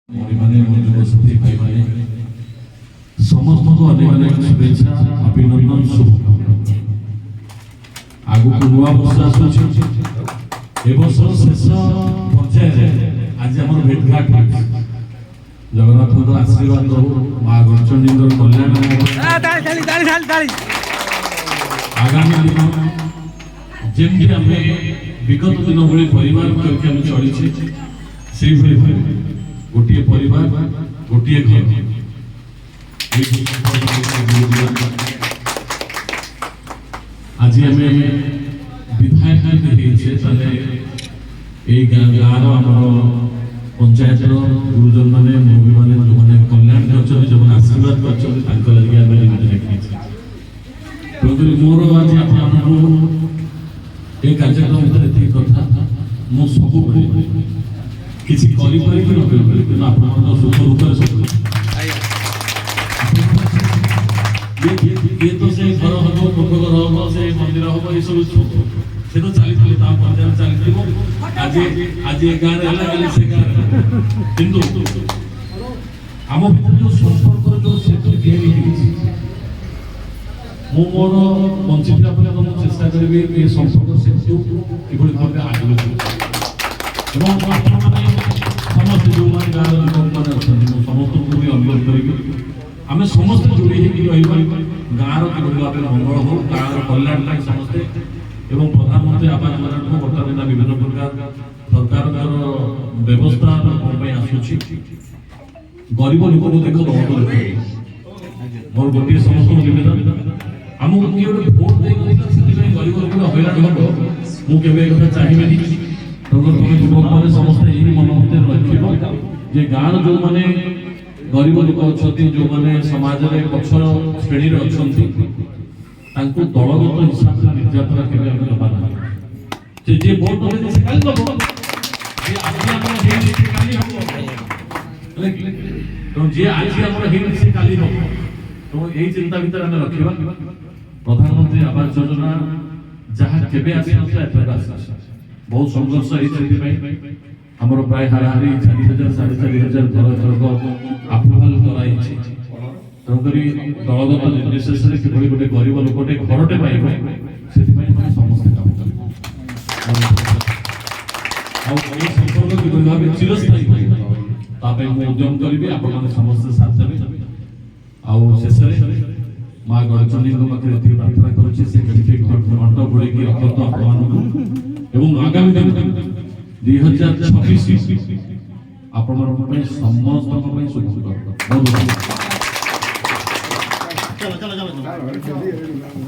युवसाथी भाई मैंने समस्त को अनेक शुभेच्छा अभिनंदन शुभकामना आगु को नुआ वर्ष आसुछि ए वर्ष शेष पर्याय आज हमर भेटघाट जगन्नाथ आशीर्वाद रहू मां गणचंडीर कल्याण आगामी दिन जेमती आमे विगत दिन भली परिवार करके हम चली से भली गोटे परिवार गोटे घर आज आम विधायक गाँव आम पंचायत गुरुजन मैंने मुरबी मैंने जो मैंने कल्याण कर जो आशीर्वाद कर मोर आज आप कार्यक्रम कथा मु सब किसी करी करी कि न करी कि आपन सुख रूप सब ये तो से घर हो लोक घर हो से मंदिर हो ये सब से तो चली चली ता पंचायत चली थी आज आज ए गां रे हला से गां किंतु हम भीतर जो संपर्क जो सेतु गेली हिची मो मोर वंचित अपने तो चेष्टा करबी ए संपर्क सेतु किबळी भाबे आगलो এবং আপনারা সমস্ত যুবক গাঁর লোকମାନେ ଅଛନ୍ତି ମୁଁ ସମସ୍ତଙ୍କୁ ବି ଅନୁରୋଧ କରିବି ଆମେ ସମସ୍ତେ ଯୋଡ଼ି ହେଇକି ରହିବା ଗାଁର କିଭଳି ଭାବେ ମଙ୍ଗଳ ହଉ ଗାଁର କଲ୍ୟାଣ ପାଇଁ ସମସ୍ତେ ଏବଂ ପ୍ରଧାନମନ୍ତ୍ରୀ ଆବାସ ଯୋଜନାକୁ ବର୍ତ୍ତମାନ ବିଭିନ୍ନ ପ୍ରକାର ସରକାରଙ୍କର ବ୍ୟବସ୍ଥା ପାଇଁ ଆସୁଛି ଗରିବ ଲୋକଙ୍କୁ ଦେଖ ବହୁତ ମୋର ଗୋଟିଏ ସମସ୍ତଙ୍କୁ ନିବେଦନ ଆମକୁ କିଏ ଗୋଟେ ଭୋଟ ଦେଇକି ସେଥିପାଇଁ ଗରିବ ଲୋକଙ୍କୁ ହଇରାଣ ହେବ ମୁଁ କେବେ ଏ କଥା ଚାହିଁବିନି तुम्हें समस्त यही मन रख गाँव जो मैंने गरीब लोक अच्छा जो मैंने समाज में पक्षर श्रेणी अच्छा दलगत हिसाब से निर्यातना के भोट तो यही चिंता भर रखा प्रधानमंत्री आवास योजना जहाँ के बहुत संघर्ष हमर प्राय हाराहारी 4000 4500 घर अप्रूवल कराई तेणुकरी दलगत निर्देश किभली गोटे गरीब लोकटे घरटे पाइबे से समस्त काम संपर्क किभली भाव चिरस्थायी मुझे उद्यम करी आप समस्त साथ देवे शेष माँ गणचंडी पाखे प्रार्थना कर घोड़े रखत आप आगामी दिन 2026 आपण समस्त शुभ